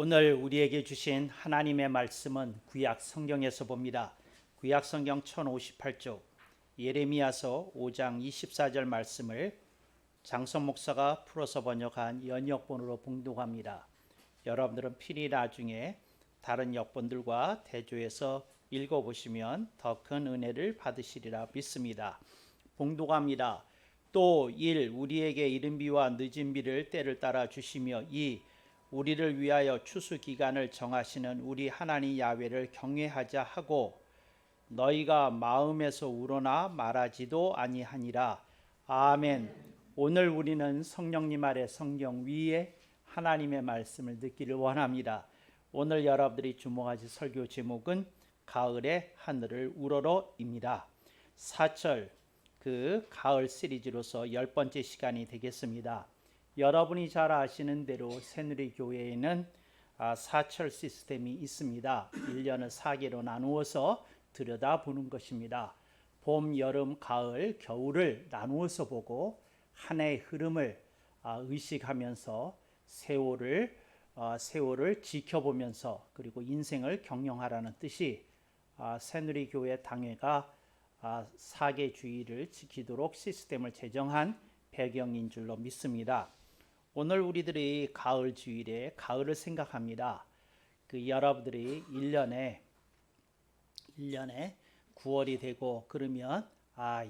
오늘 우리에게 주신 하나님의 말씀은 구약 성경에서 봅니다. 구약 성경 1058쪽 예레미야서 5장 24절 말씀을 장선 목사가 풀어서 번역한 연역본으로 봉독합니다. 여러분들은 필히 나중에 다른 역본들과 대조해서 읽어보시면 더 큰 은혜를 받으시리라 믿습니다. 봉독합니다. 또 1. 우리에게 이른 비와 늦은 비를 때를 따라 주시며 2. 우리를 위하여 추수 기간을 정하시는 우리 하나님 야훼를 경외하자 하고 너희가 마음에서 우러나 말하지도 아니하니라. 아멘. 오늘 우리는 성령님 아래 성경 위에 하나님의 말씀을 듣기를 원합니다. 오늘 여러분들이 주목하실 설교 제목은 가을의 하늘을 우러러입니다. 사철 그 가을 시리즈로서 10번째 시간이 되겠습니다. 여러분이 잘 아시는 대로 새누리교회에는 사철 시스템이 있습니다. 1년을 4개로 나누어서 들여다보는 것입니다. 봄, 여름, 가을, 겨울을 나누어서 보고 한 해의 흐름을 의식하면서 세월을 지켜보면서 그리고 인생을 경영하라는 뜻이 새누리교회 당회가 사계주의를 지키도록 시스템을 제정한 배경인 줄로 믿습니다. 오늘 우리들이 가을 주일에 가을을 생각합니다. 여러분들이 1년에 9월이 되고 그러면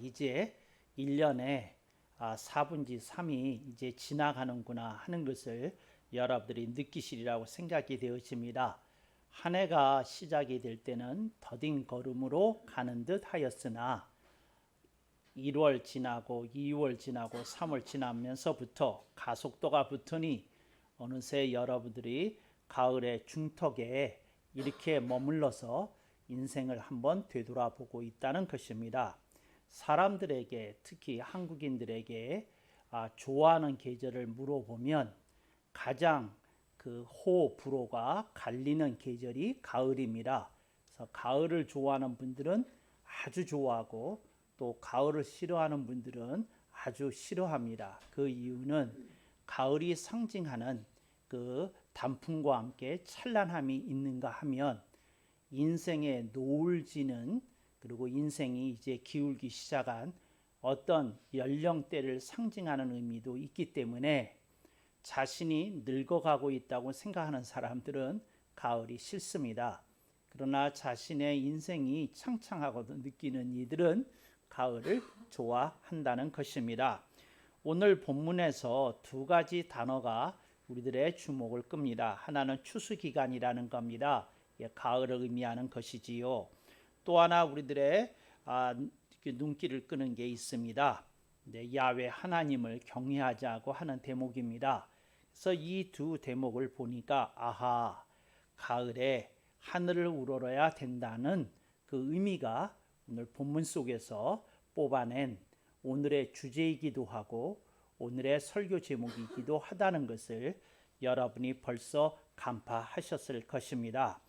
이제 1년에 4분지 3이 이제 지나가는구나 하는 것을 여러분들이 느끼시리라고 생각이 되어집니다. 한 해가 시작이 될 때는 더딘 걸음으로 가는 듯 하였으나 1월 지나고 2월 지나고 3월 지나면서부터 가속도가 붙으니 어느새 여러분들이 가을의 중턱에 이렇게 머물러서 인생을 한번 되돌아보고 있다는 것입니다. 사람들에게 특히 한국인들에게 좋아하는 계절을 물어보면 가장 호불호가 갈리는 계절이 가을입니다. 그래서 가을을 좋아하는 분들은 아주 좋아하고 또 가을을 싫어하는 분들은 아주 싫어합니다. 그 이유는 가을이 상징하는 그 단풍과 함께 찬란함이 있는가 하면 인생의 노을지는 그리고 인생이 이제 기울기 시작한 어떤 연령대를 상징하는 의미도 있기 때문에 자신이 늙어가고 있다고 생각하는 사람들은 가을이 싫습니다. 그러나 자신의 인생이 창창하고 느끼는 이들은 가을을 좋아한다는 것입니다. 오늘 본문에서 두 가지 단어가 우리들의 주목을 끕니다. 하나는 추수기간이라는 겁니다. 가을을 의미하는 것이지요. 또 하나 우리들의 눈길을 끄는 게 있습니다. 야훼 하나님을 경외하자고 하는 대목입니다. 그래서 이 두 대목을 보니까 가을에 하늘을 우러러야 된다는 그 의미가 오늘 본문 속에서 뽑아낸 오늘의 주제이기도 하고 오늘의 설교 제목이기도 하다는 것을 여러분이 벌써 간파하셨을 것입니다.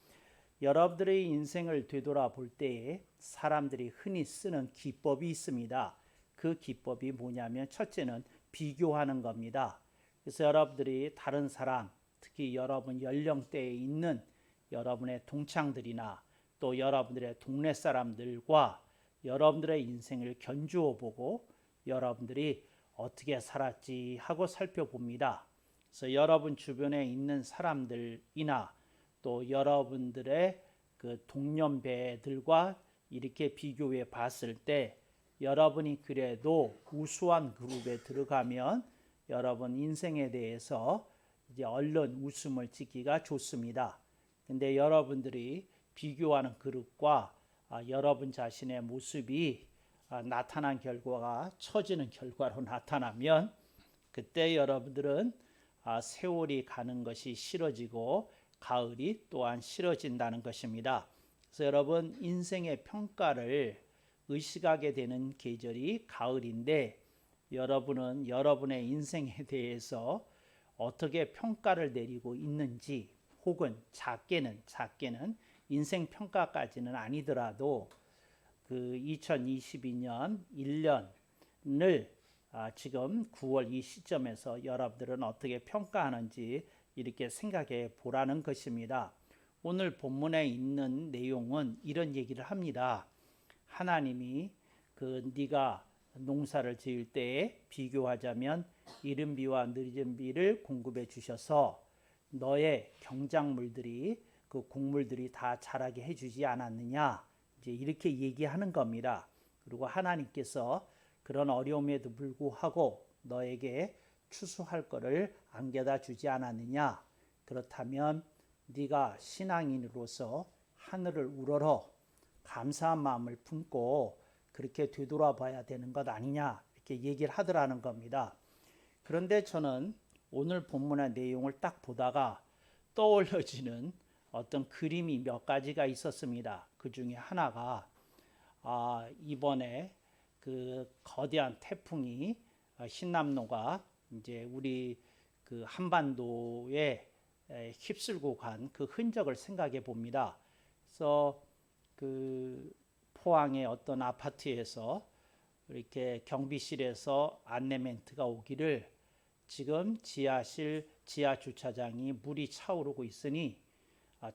여러분들의 인생을 되돌아볼 때에 사람들이 흔히 쓰는 기법이 있습니다. 그 기법이 뭐냐면 첫째는 비교하는 겁니다. 그래서 여러분들이 다른 사람, 특히 여러분 연령대에 있는 여러분의 동창들이나 또 여러분들의 동네 사람들과 여러분들의 인생을 견주어 보고 여러분들이 어떻게 살았지 하고 살펴봅니다. 그래서 여러분 주변에 있는 사람들이나 또 여러분들의 그 동년배들과 이렇게 비교해 봤을 때 여러분이 그래도 우수한 그룹에 들어가면 여러분 인생에 대해서 이제 얼른 웃음을 짓기가 좋습니다. 근데 여러분들이 비교하는 그룹과 여러분 자신의 모습이 나타난 결과가 처지는 결과로 나타나면 그때 여러분들은 세월이 가는 것이 싫어지고 가을이 또한 싫어진다는 것입니다. 그래서 여러분 인생의 평가를 의식하게 되는 계절이 가을인데 여러분은 여러분의 인생에 대해서 어떻게 평가를 내리고 있는지 혹은 작게는 인생 평가까지는 아니더라도 그 2022년 1년을 지금 9월 이 시점에서 여러분들은 어떻게 평가하는지 이렇게 생각해 보라는 것입니다. 오늘 본문에 있는 내용은 이런 얘기를 합니다. 하나님이 네가 농사를 지을 때에 비교하자면 이른 비와 늦은 비를 공급해 주셔서 너의 경작물들이 그 곡물들이 다 자라게 해주지 않았느냐, 이제 이렇게 얘기하는 겁니다. 그리고 하나님께서 그런 어려움에도 불구하고 너에게 추수할 것을 안겨다 주지 않았느냐. 그렇다면 네가 신앙인으로서 하늘을 우러러 감사한 마음을 품고 그렇게 되돌아봐야 되는 것 아니냐, 이렇게 얘기를 하더라는 겁니다. 그런데 저는 오늘 본문의 내용을 딱 보다가 떠올려지는 어떤 그림이 몇 가지가 있었습니다. 그 중에 하나가 이번에 그 거대한 태풍이 신남노가 이제 우리 그 한반도에 휩쓸고 간 그 흔적을 생각해 봅니다. 그래서 그 포항의 어떤 아파트에서 이렇게 경비실에서 안내 멘트가 오기를 지금 지하 주차장이 물이 차오르고 있으니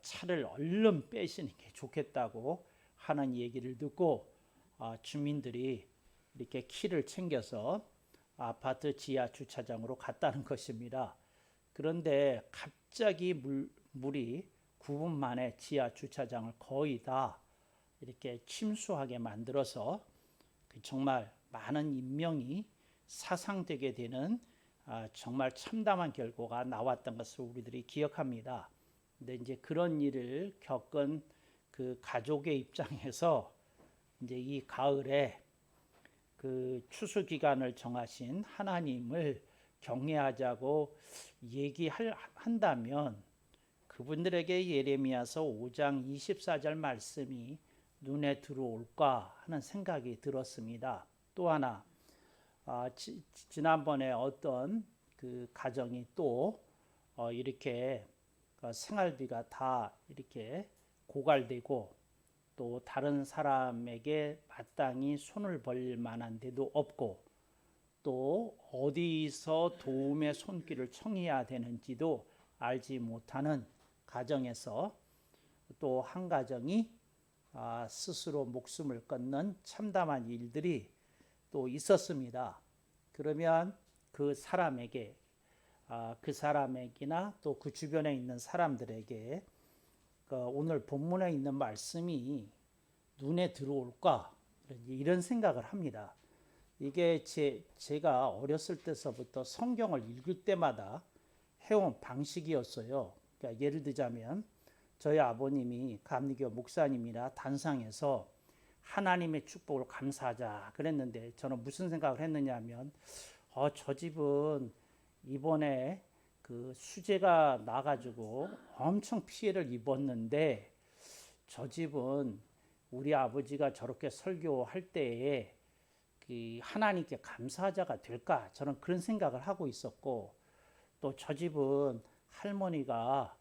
차를 얼른 빼시는 게 좋겠다고 하는 얘기를 듣고 주민들이 이렇게 키를 챙겨서 아파트 지하 주차장으로 갔다는 것입니다. 그런데 갑자기 물이 9분 만에 지하 주차장을 거의 다 이렇게 침수하게 만들어서 정말 많은 인명이 사상되게 되는 정말 참담한 결과가 나왔던 것을 우리들이 기억합니다. 근데 이제 그런 일을 겪은 그 가족의 입장에서 이제 이 가을에 그 추수 기간을 정하신 하나님을 경외하자고 얘기한다면 그분들에게 예레미야서 5장 24절 말씀이 눈에 들어올까 하는 생각이 들었습니다. 또 하나 지난번에 어떤 그 가정이 또 이렇게 생활비가 다 이렇게 고갈되고 또 다른 사람에게 마땅히 손을 벌 만한 데도 없고 또 어디서 도움의 손길을 청해야 되는지도 알지 못하는 가정에서 또 한 가정이 스스로 목숨을 끊는 참담한 일들이 또 있었습니다. 그러면 그 사람에게 그 사람에게나 또 그 주변에 있는 사람들에게 오늘 본문에 있는 말씀이 눈에 들어올까 이런 생각을 합니다. 이게 제가 어렸을 때서부터 성경을 읽을 때마다 해온 방식이었어요. 그러니까 예를 들자면 저희 아버님이 감리교 목사님이라 단상에서 하나님의 축복을 감사하자 그랬는데 저는 무슨 생각을 했느냐면 저 집은 이번에 그 수재가 나가지고 엄청 피해를 입었는데 저 집은 우리 아버지가 저렇게 설교할 때에 그 하나님께 감사하자가 될까 저는 그런 생각을 하고 있었고 또 저 집은 할머니가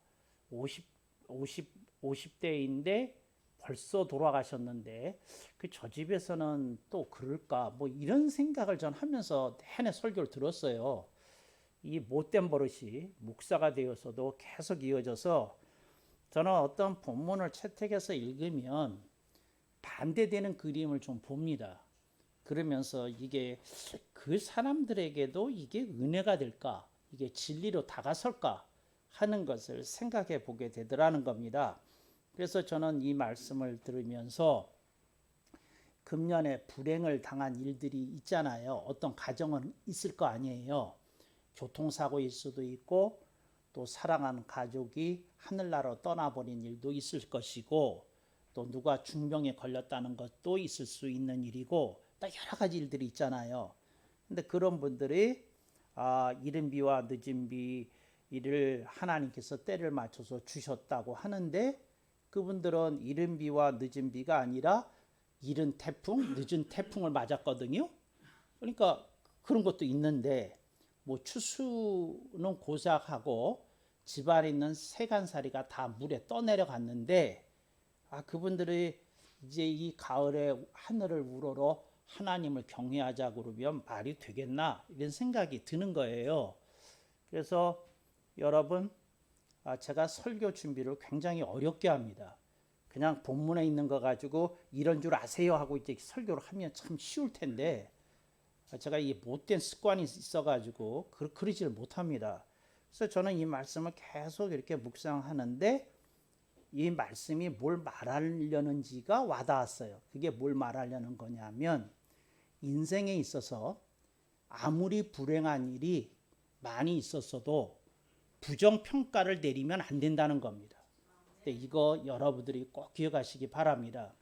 50대인데 벌써 돌아가셨는데 저 집에서는 또 그럴까 뭐 이런 생각을 전 하면서 내내 설교를 들었어요. 이 못된 버릇이 목사가 되어서도 계속 이어져서 저는 어떤 본문을 채택해서 읽으면 반대되는 그림을 좀 봅니다. 그러면서 이게 그 사람들에게도 이게 은혜가 될까, 이게 진리로 다가설까 하는 것을 생각해 보게 되더라는 겁니다. 그래서 저는 이 말씀을 들으면서 금년에 불행을 당한 일들이 있잖아요. 어떤 가정은 있을 거 아니에요. 교통사고일 수도 있고 또 사랑하는 가족이 하늘나라로 떠나버린 일도 있을 것이고 또 누가 중병에 걸렸다는 것도 있을 수 있는 일이고 또 여러 가지 일들이 있잖아요. 근데 그런 분들이 이른 비와 늦은 비를 하나님께서 때를 맞춰서 주셨다고 하는데 그분들은 이른 비와 늦은 비가 아니라 이른 태풍, 늦은 태풍을 맞았거든요. 그러니까 그런 것도 있는데 뭐 추수는 고작하고 집안에 있는 세간살이가 다 물에 떠내려갔는데 그분들이 이제 이 가을에 하늘을 우러러 하나님을 경외하자 그러면 말이 되겠나 이런 생각이 드는 거예요. 그래서 여러분 제가 설교 준비를 굉장히 어렵게 합니다. 그냥 본문에 있는 거 가지고 이런 줄 아세요 하고 이제 설교를 하면 참 쉬울 텐데 제가 이 못된 습관이 있어가지고 그러지를 못합니다. 그래서 저는 이 말씀을 계속 이렇게 묵상하는데 이 말씀이 뭘 말하려는지가 와닿았어요. 그게 뭘 말하려는 거냐면 인생에 있어서 아무리 불행한 일이 많이 있었어도 부정평가를 내리면 안 된다는 겁니다. 근데 이거 여러분들이 꼭 기억하시기 바랍니다.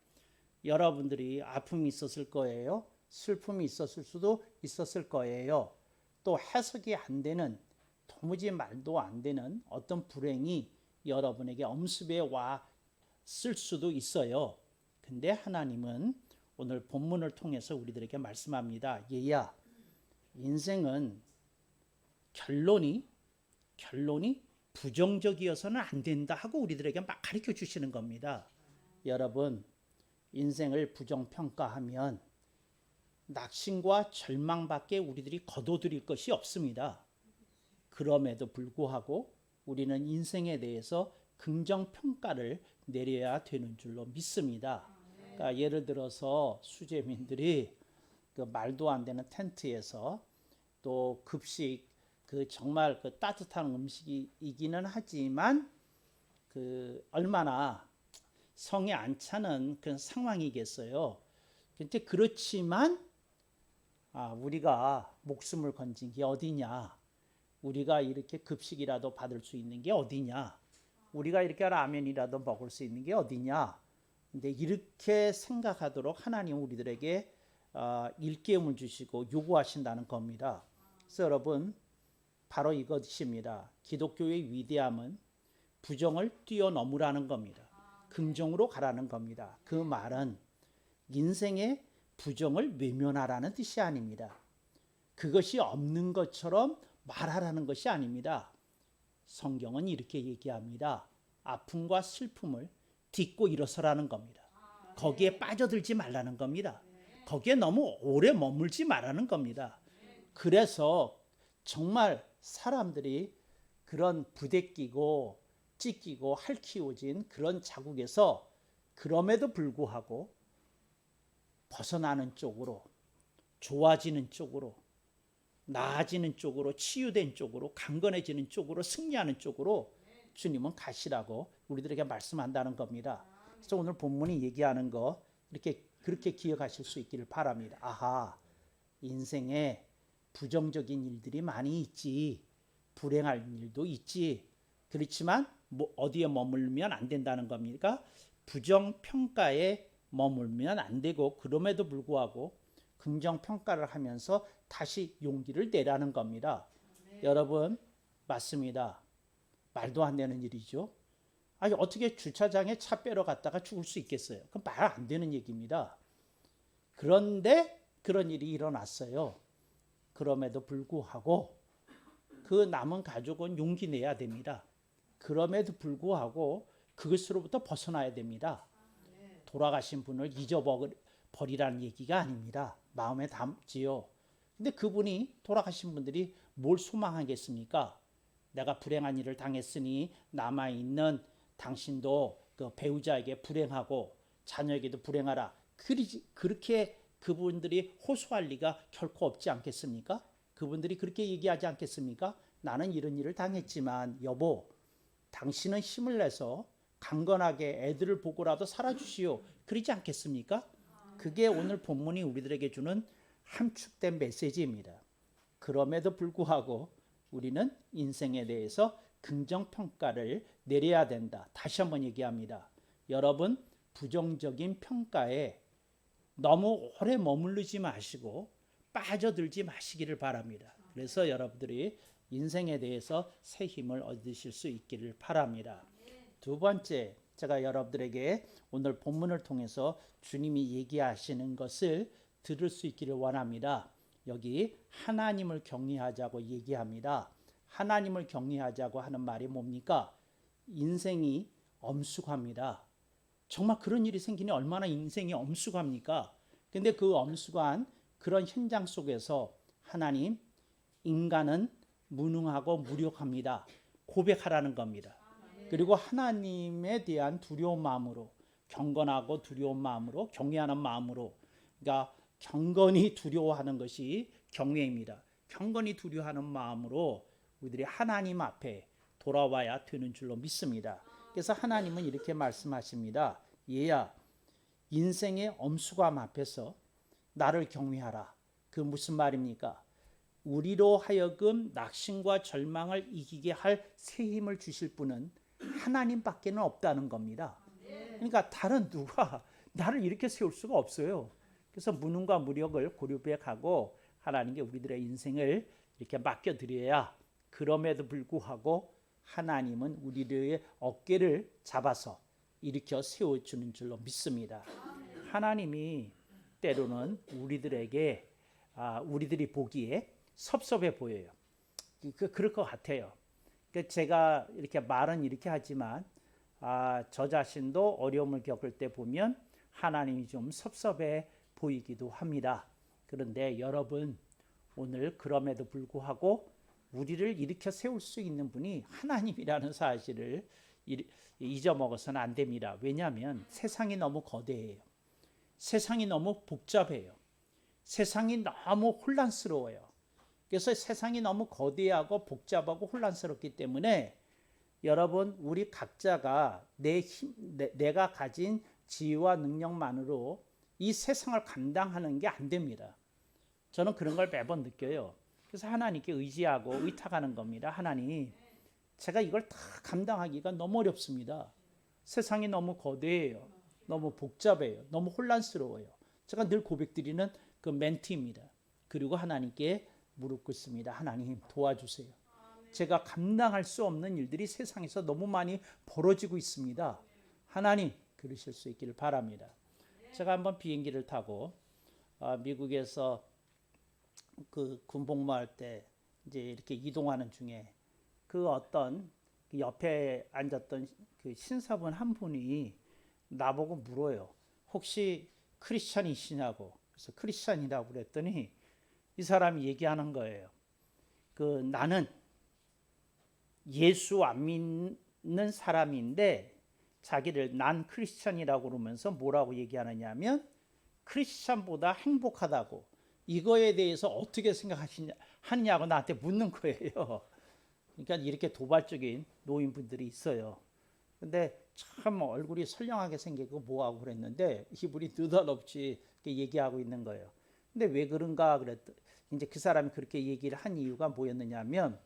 여러분들이 아픔이 있었을 거예요. 슬픔이 있었을 수도 있었을 거예요. 또 해석이 안 되는, 도무지 말도 안 되는 어떤 불행이 여러분에게 엄습해 왔을 수도 있어요. 근데 하나님은 오늘 본문을 통해서 우리들에게 말씀합니다. 얘야, 인생은 결론이 부정적이어서는 안 된다 하고 우리들에게 막 가르쳐 주시는 겁니다. 여러분, 인생을 부정평가하면 낙심과 절망밖에 우리들이 거둬들일 것이 없습니다. 그럼에도 불구하고 우리는 인생에 대해서 긍정평가를 내려야 되는 줄로 믿습니다. 그러니까 예를 들어서 수재민들이 그 말도 안 되는 텐트에서 또 급식 정말 따뜻한 음식이기는 하지만 얼마나 성에 안 차는 그런 상황이겠어요. 근데 그렇지만 우리가 목숨을 건진 게 어디냐? 우리가 이렇게 급식이라도 받을 수 있는 게 어디냐? 우리가 이렇게 라면이라도 먹을 수 있는 게 어디냐? 근데 이렇게 생각하도록 하나님 우리들에게 일깨움을 주시고 요구하신다는 겁니다. 그래서 여러분, 바로 이것입니다. 기독교의 위대함은 부정을 뛰어넘으라는 겁니다. 긍정으로 가라는 겁니다. 그 말은 인생의 부정을 외면하라는 뜻이 아닙니다. 그것이 없는 것처럼 말하라는 것이 아닙니다. 성경은 이렇게 얘기합니다. 아픔과 슬픔을 딛고 일어서라는 겁니다. 거기에 빠져들지 말라는 겁니다. 거기에 너무 오래 머물지 말라는 겁니다. 그래서 정말 사람들이 그런 부대끼고 찢기고 핥히워진 그런 자국에서 그럼에도 불구하고 벗어나는 쪽으로, 좋아지는 쪽으로, 나아지는 쪽으로, 치유된 쪽으로, 강건해지는 쪽으로, 승리하는 쪽으로 주님은 가시라고 우리들에게 말씀한다는 겁니다. 그래서 오늘 본문이 얘기하는 거 그렇게 기억하실 수 있기를 바랍니다. 아하, 인생에 부정적인 일들이 많이 있지, 불행할 일도 있지. 그렇지만 어디에 머물면 안 된다는 겁니까? 부정평가에 머물면 안 되고 그럼에도 불구하고 긍정평가를 하면서 다시 용기를 내라는 겁니다. 여러분, 맞습니다. 말도 안 되는 일이죠. 아니, 어떻게 주차장에 차 빼러 갔다가 죽을 수 있겠어요? 그건 말 안 되는 얘기입니다. 그런데 그런 일이 일어났어요. 그럼에도 불구하고 그 남은 가족은 용기 내야 됩니다. 그럼에도 불구하고 그것으로부터 벗어나야 됩니다. 돌아가신 분을 잊어버리라는 얘기가 아닙니다. 마음에 담지요. 근데 그분이 돌아가신 분들이 뭘 소망하겠습니까? 내가 불행한 일을 당했으니 남아있는 당신도 그 배우자에게 불행하고 자녀에게도 불행하라. 그렇게 그분들이 호소할 리가 결코 없지 않겠습니까? 그분들이 그렇게 얘기하지 않겠습니까? 나는 이런 일을 당했지만 여보, 당신은 힘을 내서 강건하게 애들을 보고라도 살아주시오. 그러지 않겠습니까? 그게 오늘 본문이 우리들에게 주는 함축된 메시지입니다. 그럼에도 불구하고 우리는 인생에 대해서 긍정평가를 내려야 된다. 다시 한번 얘기합니다. 여러분, 부정적인 평가에 너무 오래 머무르지 마시고 빠져들지 마시기를 바랍니다. 그래서 여러분들이 인생에 대해서 새 힘을 얻으실 수 있기를 바랍니다. 두 번째, 제가 여러분들에게 오늘 본문을 통해서 주님이 얘기하시는 것을 들을 수 있기를 원합니다. 여기 하나님을 경외하자고 얘기합니다. 하나님을 경외하자고 하는 말이 뭡니까? 인생이 엄숙합니다. 정말 그런 일이 생기니 얼마나 인생이 엄숙합니까? 근데 그 엄숙한 그런 현장 속에서 하나님, 인간은 무능하고 무력합니다. 고백하라는 겁니다. 그리고 하나님에 대한 두려운 마음으로, 경건하고 두려운 마음으로, 경외하는 마음으로, 그러니까 경건히 두려워하는 것이 경외입니다. 경건히 두려워하는 마음으로 우리들이 하나님 앞에 돌아와야 되는 줄로 믿습니다. 그래서 하나님은 이렇게 말씀하십니다. 얘야, 인생의 엄수감 앞에서 나를 경외하라. 그 무슨 말입니까? 우리로 하여금 낙심과 절망을 이기게 할 새 힘을 주실 분은 하나님밖에는 없다는 겁니다. 그러니까 다른 누가 나를 이렇게 세울 수가 없어요. 그래서 무능과 무력을 고려해 가고 하나님께 우리들의 인생을 이렇게 맡겨드려야, 그럼에도 불구하고 하나님은 우리들의 어깨를 잡아서 일으켜 세워주는 줄로 믿습니다. 하나님이 때로는 우리들에게 우리들이 보기에 섭섭해 보여요. 그럴 것 같아요. 제가 이렇게 말은 이렇게 하지만 저 자신도 어려움을 겪을 때 보면 하나님이 좀 섭섭해 보이기도 합니다. 그런데 여러분, 오늘 그럼에도 불구하고 우리를 일으켜 세울 수 있는 분이 하나님이라는 사실을 잊어먹어서는 안 됩니다. 왜냐하면 세상이 너무 거대해요. 세상이 너무 복잡해요. 세상이 너무 혼란스러워요. 그래서 세상이 너무 거대하고 복잡하고 혼란스럽기 때문에 여러분, 우리 각자가 내가 가진 지혜와 능력만으로 이 세상을 감당하는 게 안 됩니다. 저는 그런 걸 매번 느껴요. 그래서 하나님께 의지하고 의탁하는 겁니다. 하나님, 제가 이걸 다 감당하기가 너무 어렵습니다. 세상이 너무 거대해요. 너무 복잡해요. 너무 혼란스러워요. 제가 늘 고백드리는 그 멘트입니다. 그리고 하나님께 무릎 꿇습니다. 하나님, 도와주세요. 제가 감당할 수 없는 일들이 세상에서 너무 많이 벌어지고 있습니다. 하나님, 그러실 수 있기를 바랍니다. 제가 한번 비행기를 타고 미국에서 그 군복무할 때 이제 이렇게 이동하는 중에 그 어떤 그 옆에 앉았던 그 신사분 한 분이 나보고 물어요. 혹시 크리스찬이시냐고. 그래서 크리스찬이라고 그랬더니 이 사람이 얘기하는 거예요. 나는 예수 안 믿는 사람인데 자기를 난 크리스찬이라고 그러면서 뭐라고 얘기하느냐면 크리스찬보다 행복하다고, 이거에 대해서 어떻게 생각하느냐고 나한테 묻는 거예요. 그러니까 이렇게 도발적인 노인분들이 있어요. 근데 참 얼굴이 선량하게 생기고 뭐하고 그랬는데 이분이 느닷없이 얘기하고 있는 거예요. 근데 왜 그런가 그랬더니 이제 그 사람이 그렇게 얘기를 한 이유가 뭐였느냐면,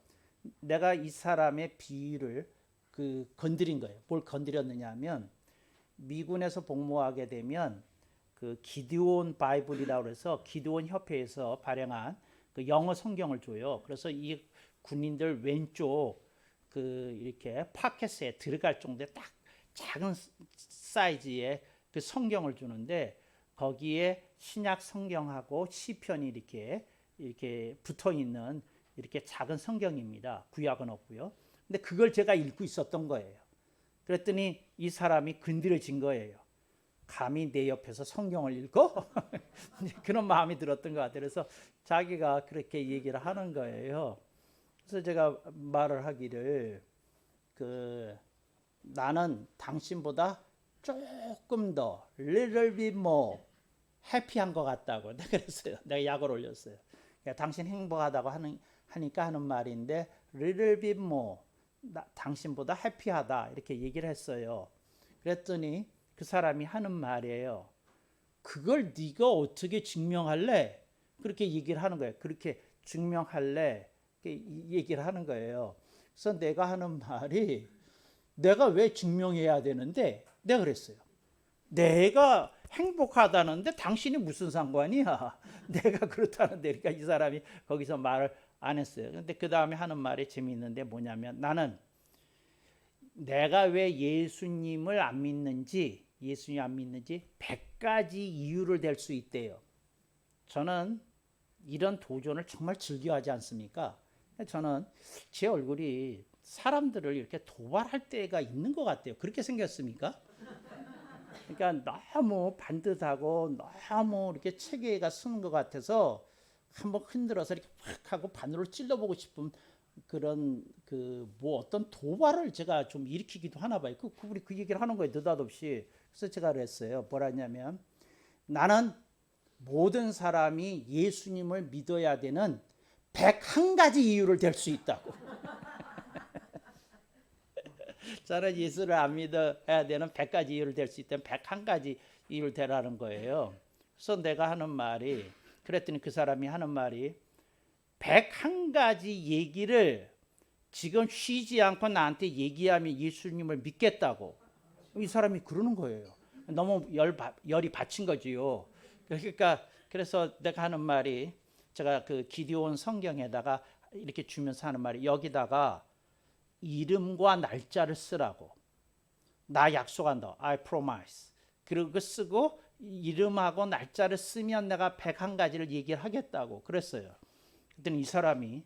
내가 이 사람의 비유를 건드린 거예요. 뭘 건드렸느냐 하면, 미군에서 복무하게 되면 그 기드온 바이블이라고 해서 기드온 협회에서 발행한 그 영어 성경을 줘요. 그래서 이 군인들 왼쪽 이렇게 파켓에 들어갈 정도의 딱 작은 사이즈의 그 성경을 주는데, 거기에 신약 성경하고 시편이 이렇게 붙어 있는 이렇게 작은 성경입니다. 구약은 없고요. 근데 그걸 제가 읽고 있었던 거예요. 그랬더니 이 사람이 건드려진 거예요. 감히 내 옆에서 성경을 읽어? 그런 마음이 들었던 것 같아요. 그래서 자기가 그렇게 얘기를 하는 거예요. 그래서 제가 말을 하기를 나는 당신보다 조금 더 little bit more 해피한 것 같다고 내가 그랬어요. 내가 약을 올렸어요. 그러니까 당신 행복하다고 하니까 하는 말인데 little bit more, 당신보다 해피하다 이렇게 얘기를 했어요. 그랬더니 그 사람이 하는 말이에요. 그걸 네가 어떻게 증명할래? 그렇게 얘기를 하는 거예요. 그렇게 증명할래? 얘기를 하는 거예요. 그래서 내가 하는 말이, 내가 왜 증명해야 되는데? 내가 그랬어요. 내가 행복하다는데 당신이 무슨 상관이야? 내가 그렇다는데. 그러니까 이 사람이 거기서 말을 안 했어요. 근데 그 다음에 하는 말이 재미있는데 뭐냐면, 나는 내가 왜 예수님을 안 믿는지 100가지 이유를 댈 수 있대요. 저는 이런 도전을 정말 즐겨하지 않습니까? 저는 제 얼굴이 사람들을 이렇게 도발할 때가 있는 것 같아요. 그렇게 생겼습니까? 그러니까 너무 반듯하고 너무 이렇게 체계가 쓰는 것 같아서 한번 흔들어서 이렇게 확 하고 바늘을 찔러보고 싶은 그런 그 뭐 어떤 도발을 제가 좀 일으키기도 하나 봐요. 그분이 그 얘기를 하는 거예요. 느닷없이. 그래서 제가 그랬어요. 뭐라냐면 나는 모든 사람이 예수님을 믿어야 되는 101가지 이유를 댈 수 있다고. 저는 예수를 안 믿어야 되는 100가지 이유를 댈 수 있다면 101가지 이유를 대라는 거예요. 그래서 내가 하는 말이, 그랬더니 그 사람이 하는 말이 101가지 얘기를 지금 쉬지 않고 나한테 얘기하면 예수님을 믿겠다고. 이 사람이 그러는 거예요. 너무 열이 받친 거지요. 그러니까 그래서 내가 하는 말이, 제가 그 기드온 성경에다가 이렇게 주면서 하는 말이, 여기다가 이름과 날짜를 쓰라고. 나 약속한다. I promise. 그리고 쓰고 이름하고 날짜를 쓰면 내가 101가지를 얘기를 하겠다고 그랬어요. 그랬더니 이 사람이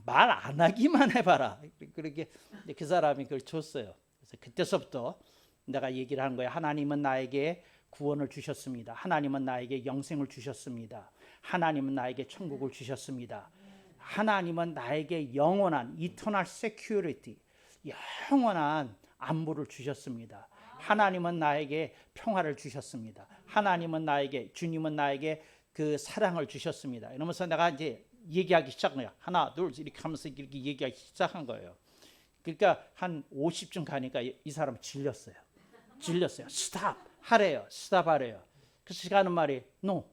말 안 하기만 해봐라. 그렇게 그 사람이 그걸 줬어요. 그래서 그때서부터 내가 얘기를 하는 거예요. 하나님은 나에게 구원을 주셨습니다. 하나님은 나에게 영생을 주셨습니다. 하나님은 나에게 천국을 주셨습니다. 하나님은 나에게 영원한 eternal security, 영원한 안보를 주셨습니다. 하나님은 나에게 평화를 주셨습니다. 하나님은 나에게, 주님은 나에게 그 사랑을 주셨습니다. 이러면서 내가 이제 얘기하기 시작한 거야. 하나, 둘 이렇게 하면서 이렇게 얘기하기 시작한 거예요. 그러니까 한 50쯤 가니까 이 사람 질렸어요. 스탑 하래요. 스탑 하래요. 그래서 제가 하는 말이, no.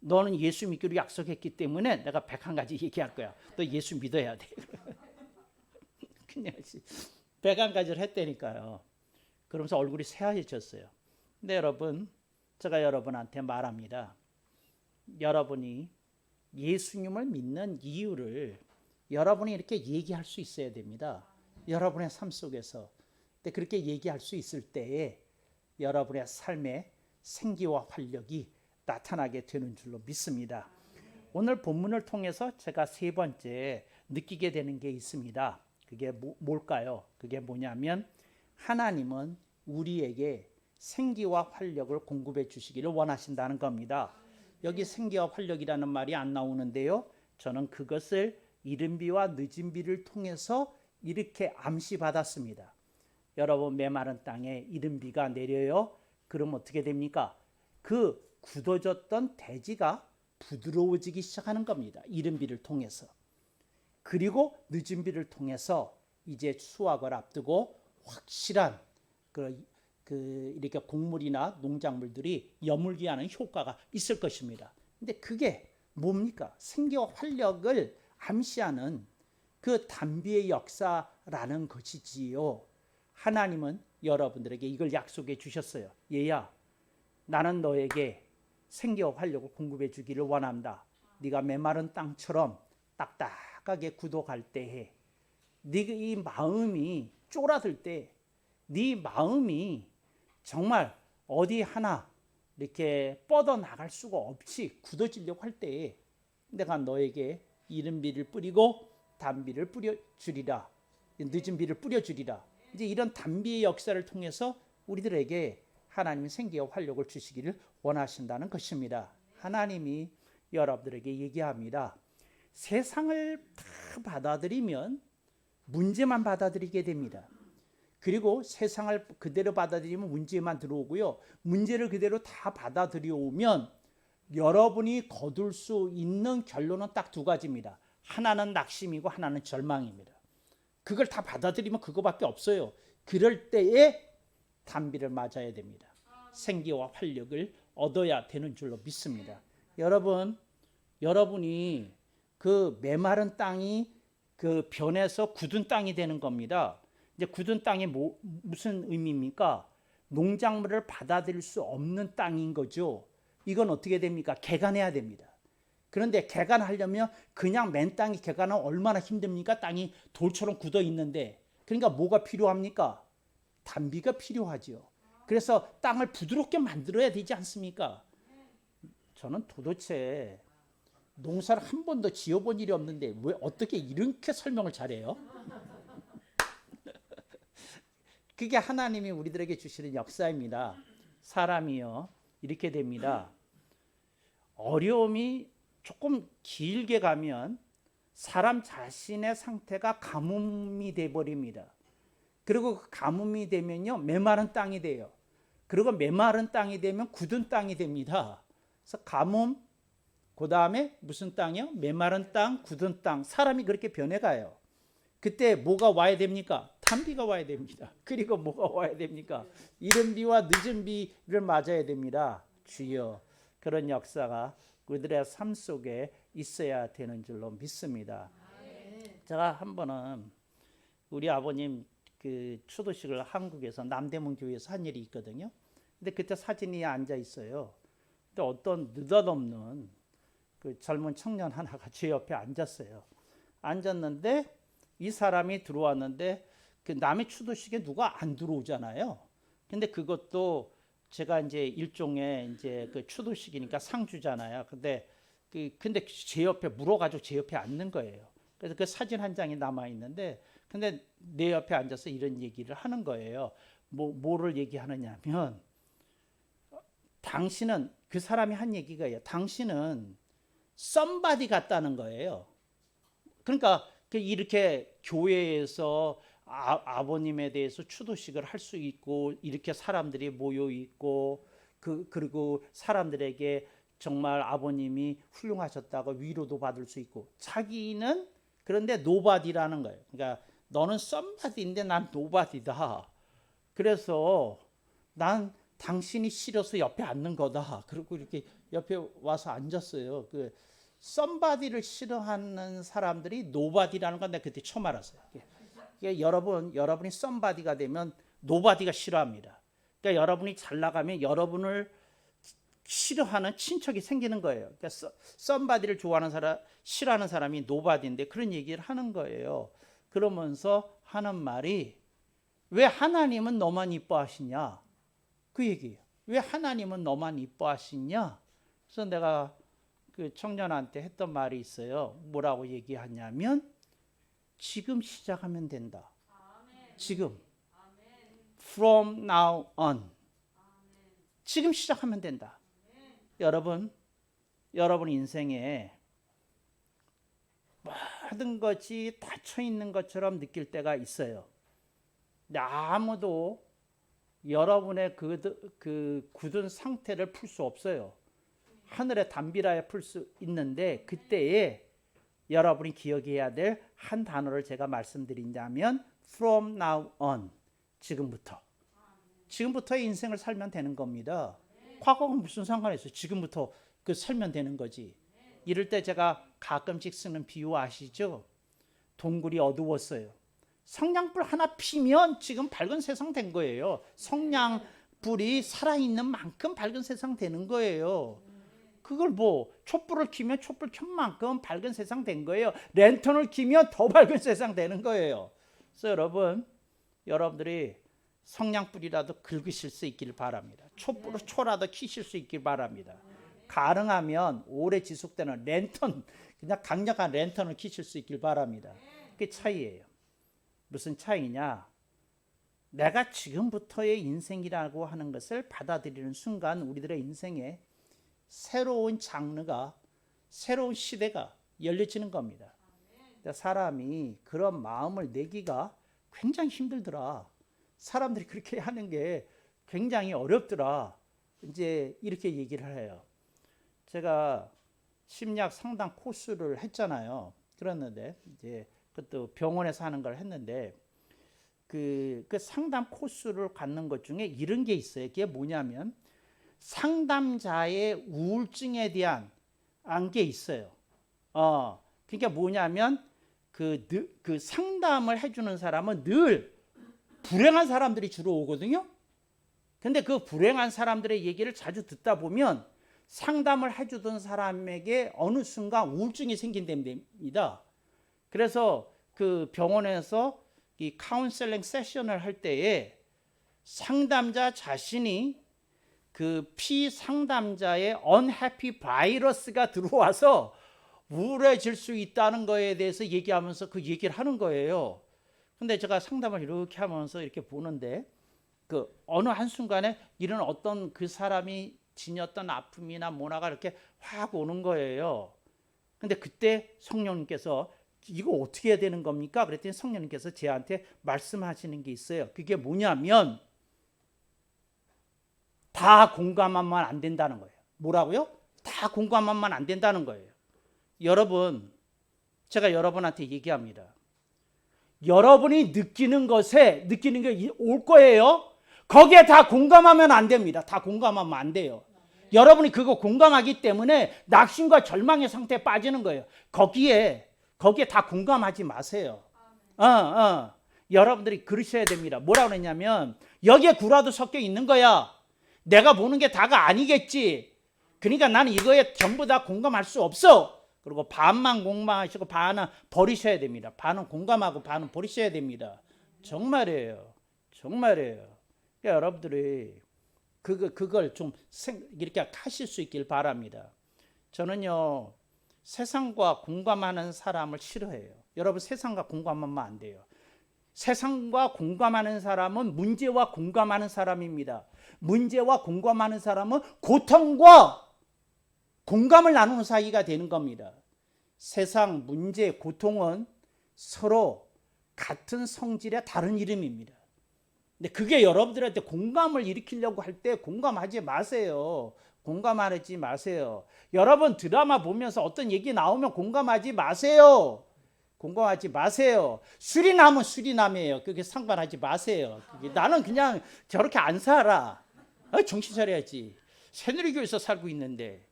너는 예수 믿기로 약속했기 때문에 내가 101가지 얘기할 거야. 너 예수 믿어야 돼. 그냥 101가지를 했다니까요. 그러면서 얼굴이 새하얘졌어요. 근데 여러분, 제가 여러분한테 말합니다. 여러분이 예수님을 믿는 이유를 여러분이 이렇게 얘기할 수 있어야 됩니다. 여러분의 삶 속에서. 근데 그렇게 얘기할 수 있을 때에 여러분의 삶에 생기와 활력이 나타나게 되는 줄로 믿습니다. 오늘 본문을 통해서 제가 세 번째 느끼게 되는 게 있습니다. 그게 뭘까요? 그게 뭐냐면 하나님은 우리에게 생기와 활력을 공급해 주시기를 원하신다는 겁니다. 여기 생기와 활력이라는 말이 안 나오는데요. 저는 그것을 이른비와 늦은비를 통해서 이렇게 암시받았습니다. 여러분, 메마른 땅에 이른비가 내려요. 그럼 어떻게 됩니까? 그 굳어졌던 대지가 부드러워지기 시작하는 겁니다. 이른비를 통해서. 그리고 늦은비를 통해서 이제 수확을 앞두고 확실한 이렇게 곡물이나 농작물들이 여물게 하는 효과가 있을 것입니다. 근데 그게 뭡니까? 생기와 활력을 암시하는 그 단비의 역사라는 것이지요. 하나님은 여러분들에게 이걸 약속해 주셨어요. 얘야, 나는 너에게 생기와 활력을 공급해 주기를 원한다. 네가 메마른 땅처럼 딱딱하게 굳어갈 때에, 네가 이 마음이 쫄아들 때, 네 마음이 정말 어디 하나 이렇게 뻗어나갈 수가 없이 굳어지려고 할 때에 내가 너에게 이른 비를 뿌리고 단비를 뿌려주리라. 늦은 비를 뿌려주리라. 이제 이런 단비의 역사를 통해서 우리들에게 하나님이 생기와 활력을 주시기를 원하신다는 것입니다. 하나님이 여러분들에게 얘기합니다. 세상을 다 받아들이면 문제만 받아들이게 됩니다. 그리고 세상을 그대로 받아들이면 문제만 들어오고요. 문제를 그대로 다 받아들여오면 여러분이 거둘 수 있는 결론은 딱 두 가지입니다. 하나는 낙심이고 하나는 절망입니다. 그걸 다 받아들이면 그거밖에 없어요. 그럴 때에 단비를 맞아야 됩니다. 생기와 활력을 얻어야 되는 줄로 믿습니다. 여러분이 그 메마른 땅이 그 변해서 굳은 땅이 되는 겁니다. 이제 굳은 땅이 무슨 의미입니까? 농작물을 받아들일 수 없는 땅인 거죠. 이건 어떻게 됩니까? 개간해야 됩니다. 그런데 개간하려면 그냥 맨 땅이 개간은 얼마나 힘듭니까? 땅이 돌처럼 굳어 있는데. 그러니까 뭐가 필요합니까? 단비가 필요하죠. 그래서 땅을 부드럽게 만들어야 되지 않습니까? 저는 도대체 농사를 한 번도 지어본 일이 없는데 왜 어떻게 이렇게 설명을 잘해요? 그게 하나님이 우리들에게 주시는 역사입니다. 사람이요, 이렇게 됩니다. 어려움이 조금 길게 가면 사람 자신의 상태가 가뭄이 돼 버립니다. 그리고 그 가뭄이 되면요, 메마른 땅이 돼요. 그리고 메마른 땅이 되면 굳은 땅이 됩니다. 그래서 가뭄, 그 다음에 무슨 땅이요? 메마른 땅, 굳은 땅. 사람이 그렇게 변해가요. 그때 뭐가 와야 됩니까? 단비가 와야 됩니다. 그리고 뭐가 와야 됩니까? 이른 비와 늦은 비를 맞아야 됩니다. 주여, 그런 역사가 그들의 삶 속에 있어야 되는 줄로 믿습니다. 제가 한 번은 우리 아버님 그 추도식을 한국에서 남대문 교회에서 한 일이 있거든요. 근데 그때 사진이 앉아 있어요. 근데 어떤 느닷없는 그 젊은 청년 하나가 제 옆에 앉았어요. 앉았는데 이 사람이 들어왔는데 그 남의 추도식에 누가 안 들어오잖아요. 근데 그것도 제가 이제 일종의 이제 그 추도식이니까 상 주잖아요. 근데 제 옆에 물어가지고 제 옆에 앉는 거예요. 그래서 그 사진 한 장이 남아 있는데, 근데 내 옆에 앉아서 이런 얘기를 하는 거예요. 뭐를 얘기하느냐면, 당신은, 그 사람이 한 얘기가요. 당신은 somebody 같다는 거예요. 그러니까 이렇게 교회에서 아버님에 대해서 추도식을 할 수 있고, 이렇게 사람들이 모여 있고, 그리고 사람들에게 정말 아버님이 훌륭하셨다고 위로도 받을 수 있고, 자기는 그런데 nobody라는 거예요. 그러니까 너는 somebody인데 난 nobody다. 그래서 난 당신이 싫어서 옆에 앉는 거다. 그리고 이렇게 옆에 와서 앉았어요. 그 somebody를 싫어하는 사람들이 nobody라는 건 내가 그때 처음 알았어요. 여러분이 somebody가 되면 nobody가 싫어합니다. 그러니까 여러분이 잘 나가면 여러분을 싫어하는 친척이 생기는 거예요. 그러니까 somebody를 좋아하는 사람, 싫어하는 사람이 nobody인데 그런 얘기를 하는 거예요. 그러면서 하는 말이, 왜 하나님은 너만 이뻐하시냐? 그 얘기예요. 왜 하나님은 너만 이뻐하시냐? 그래서 내가 그 청년한테 했던 말이 있어요. 뭐라고 얘기하냐면, 지금 시작하면 된다. 지금. From now on. 지금 시작하면 된다. 여러분 인생에 모든 것이 닫혀 있는 것처럼 느낄 때가 있어요. 근데 아무도 여러분의 그 굳은 상태를 풀 수 없어요. 하늘의 담비라야 풀 수 있는데, 그때에 여러분이 기억해야 될 한 단어를 제가 말씀드린다면 from now on, 지금부터의 인생을 살면 되는 겁니다. 과거가 무슨 상관이 있어요? 지금부터 그 살면 되는 거지. 이럴 때 제가 가끔씩 쓰는 비유 아시죠? 동굴이 어두웠어요. 성냥불 하나 피면 지금 밝은 세상 된 거예요. 성냥불이 살아있는 만큼 밝은 세상 되는 거예요. 그걸 촛불을 켜면 촛불 켠 만큼 밝은 세상 된 거예요. 랜턴을 켜면 더 밝은 세상 되는 거예요. 그래서 여러분들이 성냥불이라도 긁으실 수 있기를 바랍니다. 초라도 켜실 수 있기를 바랍니다. 가능하면 오래 지속되는 랜턴, 그냥 강력한 랜턴을 켜실 수 있기를 바랍니다. 그게 차이예요. 무슨 차이냐? 내가 지금부터의 인생이라고 하는 것을 받아들이는 순간 우리들의 인생에 새로운 장르가, 새로운 시대가 열려지는 겁니다. 사람이 그런 마음을 내기가 굉장히 힘들더라. 사람들이 그렇게 하는 게 굉장히 어렵더라. 이제 이렇게 얘기를 해요. 제가 심리학 상담 코스를 했잖아요. 그랬는데 이제 그것도 병원에서 하는 걸 했는데 그 상담 코스를 갖는 것 중에 이런 게 있어요. 그게 뭐냐면 상담자의 우울증에 대한 게 있어요. 그러니까 뭐냐면 그 상담을 해주는 사람은 늘 불행한 사람들이 주로 오거든요. 근데 그 불행한 사람들의 얘기를 자주 듣다 보면 상담을 해주던 사람에게 어느 순간 우울증이 생긴답니다. 그래서 그 병원에서 이 카운셀링 세션을 할 때에 상담자 자신이 그 피상담자의 unhappy 바이러스가 들어와서 우울해질 수 있다는 거에 대해서 얘기하면서 그 얘기를 하는 거예요. 근데 제가 상담을 이렇게 하면서 이렇게 보는데 그 어느 한순간에 이런 어떤 그 사람이 지녔던 아픔이나 뭐나가 이렇게 확 오는 거예요. 근데 그때 성령님께서 이거 어떻게 해야 되는 겁니까? 그랬더니 성령님께서 제한테 말씀하시는 게 있어요. 그게 뭐냐면 다 공감하면 안 된다는 거예요. 뭐라고요? 다 공감하면 안 된다는 거예요. 여러분, 제가 여러분한테 얘기합니다. 여러분이 느끼는 게 올 거예요. 거기에 다 공감하면 안 됩니다. 다 공감하면 안 돼요. 여러분이 그거 공감하기 때문에 낙심과 절망의 상태에 빠지는 거예요. 거기에 다 공감하지 마세요. 여러분들이 그러셔야 됩니다. 뭐라고 그랬냐면 여기에 구라도 섞여 있는 거야. 내가 보는 게 다가 아니겠지. 그러니까 나는 이거에 전부 다 공감할 수 없어. 그리고 반만 공감하시고 반은 버리셔야 됩니다. 반은 공감하고 반은 버리셔야 됩니다. 정말이에요. 정말이에요. 그러니까 여러분들이 그걸 좀 이렇게 하실 수 있길 바랍니다. 저는요, 세상과 공감하는 사람을 싫어해요. 여러분, 세상과 공감하면 안 돼요. 세상과 공감하는 사람은 문제와 공감하는 사람입니다. 문제와 공감하는 사람은 고통과 공감을 나누는 사이가 되는 겁니다. 세상, 문제, 고통은 서로 같은 성질의 다른 이름입니다. 근데 그게 여러분들한테 공감을 일으키려고 할 때 공감하지 마세요. 공감하지 마세요. 여러분 드라마 보면서 어떤 얘기 나오면 공감하지 마세요. 공감하지 마세요. 수리남은 수리남이에요. 그게 상관하지 마세요. 나는 그냥 저렇게 안 살아. 정신 차려야지. 새누리교에서 살고 있는데.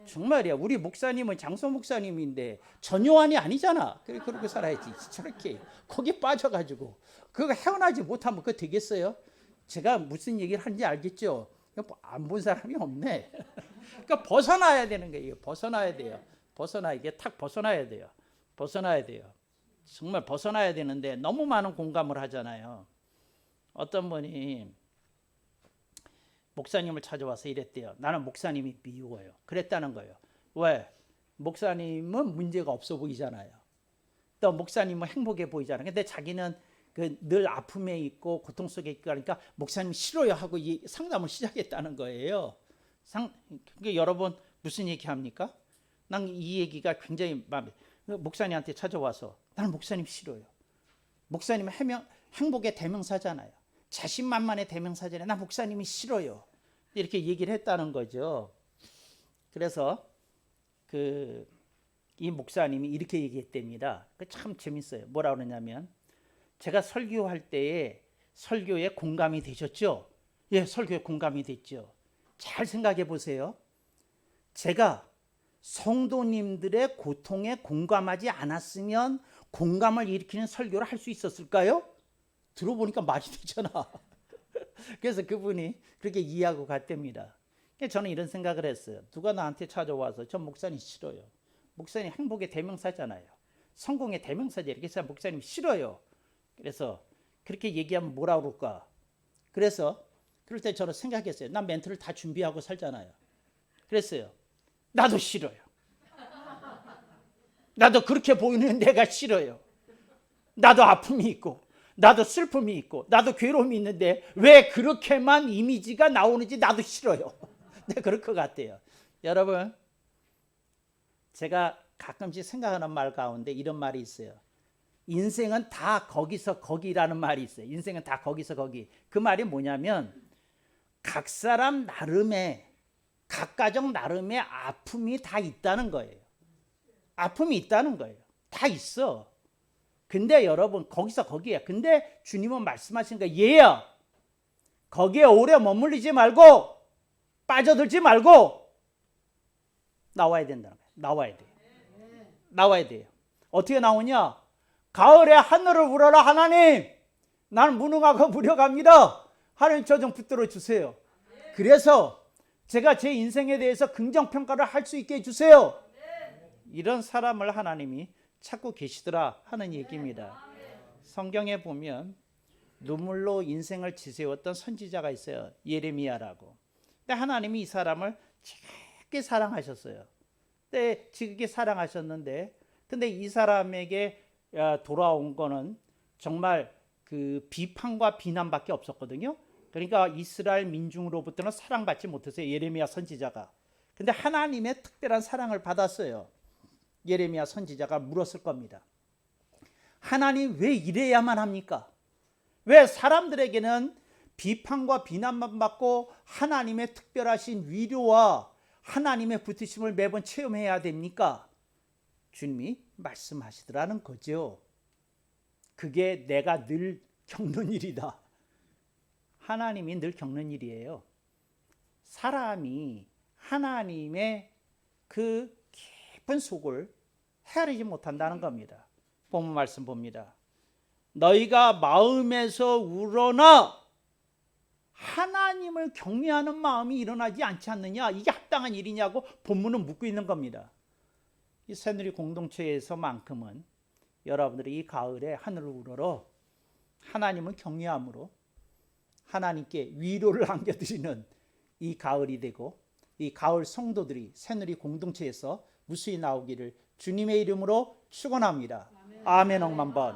정말이야. 우리 목사님은 장소 목사님인데 전요한이 아니잖아. 그렇게 살아야지. 저렇게 거기 빠져가지고 그거 헤어나지 못하면 그거 되겠어요? 제가 무슨 얘기를 하는지 알겠죠? 안 본 사람이 없네. 그러니까 벗어나야 되는 거예요. 벗어나야 돼요. 이게 탁 벗어나야 돼요. 벗어나야 돼요. 정말 벗어나야 되는데 너무 많은 공감을 하잖아요. 어떤 분이 목사님을 찾아와서 이랬대요. 나는 목사님이 미워요. 그랬다는 거예요. 왜? 목사님은 문제가 없어 보이잖아요. 또 목사님은 행복해 보이잖아요. 근데 자기는 늘 아픔에 있고 고통 속에 있고 그러니까 목사님 싫어요 하고 이 상담을 시작했다는 거예요. 그러니까 여러분 무슨 얘기합니까? 난 이 얘기가 굉장히 마음에 목사님한테 찾아와서 나는 목사님 싫어요. 목사님은 행복의 대명사잖아요. 자신만만의 대명사잖아요. 나 목사님이 싫어요. 이렇게 얘기를 했다는 거죠. 그래서 이 목사님이 이렇게 얘기했답니다. 참 재밌어요. 뭐라고 그러냐면 제가 설교할 때에 설교에 공감이 되셨죠? 예, 설교에 공감이 됐죠. 잘 생각해 보세요. 제가 성도님들의 고통에 공감하지 않았으면 공감을 일으키는 설교를 할 수 있었을까요? 들어보니까 말이 되잖아. 그래서 그분이 그렇게 이해하고 갔답니다. 저는 이런 생각을 했어요. 누가 나한테 찾아와서 전 목사님 싫어요. 목사님 행복의 대명사잖아요. 성공의 대명사죠. 이렇게 해서 목사님 싫어요. 그래서 그렇게 얘기하면 뭐라 그럴까? 그래서 그럴 때 저는 생각했어요. 난 멘트를 다 준비하고 살잖아요. 그랬어요. 나도 싫어요. 나도 그렇게 보이는 내가 싫어요. 나도 아픔이 있고 나도 슬픔이 있고 나도 괴로움이 있는데 왜 그렇게만 이미지가 나오는지 나도 싫어요. 네, 그럴 것 같아요. 여러분, 제가 가끔씩 생각하는 말 가운데 이런 말이 있어요. 인생은 다 거기서 거기라는 말이 있어요. 인생은 다 거기서 거기. 그 말이 뭐냐면 각 사람 나름의 각 가정 나름의 아픔이 다 있다는 거예요. 아픔이 있다는 거예요. 다 있어. 근데 여러분 거기서 거기야. 근데 주님은 말씀하신 거 얘야. 거기에 오래 머물리지 말고 빠져들지 말고 나와야 된다는 거예요. 나와야 돼요. 나와야 돼요. 어떻게 나오냐? 가을에 하늘을 우러러 하나님 나는 무능하고 무력합니다. 하나님 저 좀 붙들어 주세요. 그래서 제가 제 인생에 대해서 긍정평가를 할 수 있게 해주세요. 이런 사람을 하나님이 찾고 계시더라 하는 얘기입니다. 성경에 보면 눈물로 인생을 지새웠던 선지자가 있어요. 예레미야라고. 근데 하나님이 이 사람을 지극히 사랑하셨어요. 근데 지극히 사랑하셨는데 근데 이 사람에게 돌아온 거는 정말 그 비판과 비난밖에 없었거든요. 그러니까 이스라엘 민중으로부터는 사랑받지 못했어요. 예레미야 선지자가. 근데 하나님의 특별한 사랑을 받았어요. 예레미야 선지자가 물었을 겁니다. 하나님 왜 이래야만 합니까? 왜 사람들에게는 비판과 비난만 받고 하나님의 특별하신 위로와 하나님의 붙으심을 매번 체험해야 됩니까? 주님이 말씀하시더라는 거죠. 그게 내가 늘 겪는 일이다. 하나님이 늘 겪는 일이에요. 사람이 하나님의 그 깊은 속을 헤아리지 못한다는 겁니다. 본문 말씀 봅니다. 너희가 마음에서 우러나 하나님을 경외하는 마음이 일어나지 않지 않느냐? 이게 합당한 일이냐고 본문은 묻고 있는 겁니다. 이 새누리 공동체에서만큼은 여러분들이 이 가을에 하늘을 우러러 하나님을 경외함으로 하나님께 위로를 안겨드리는 이 가을이 되고 이 가을 성도들이 새누리 공동체에서 무수히 나오기를 주님의 이름으로 축원합니다. 아멘 억만 번.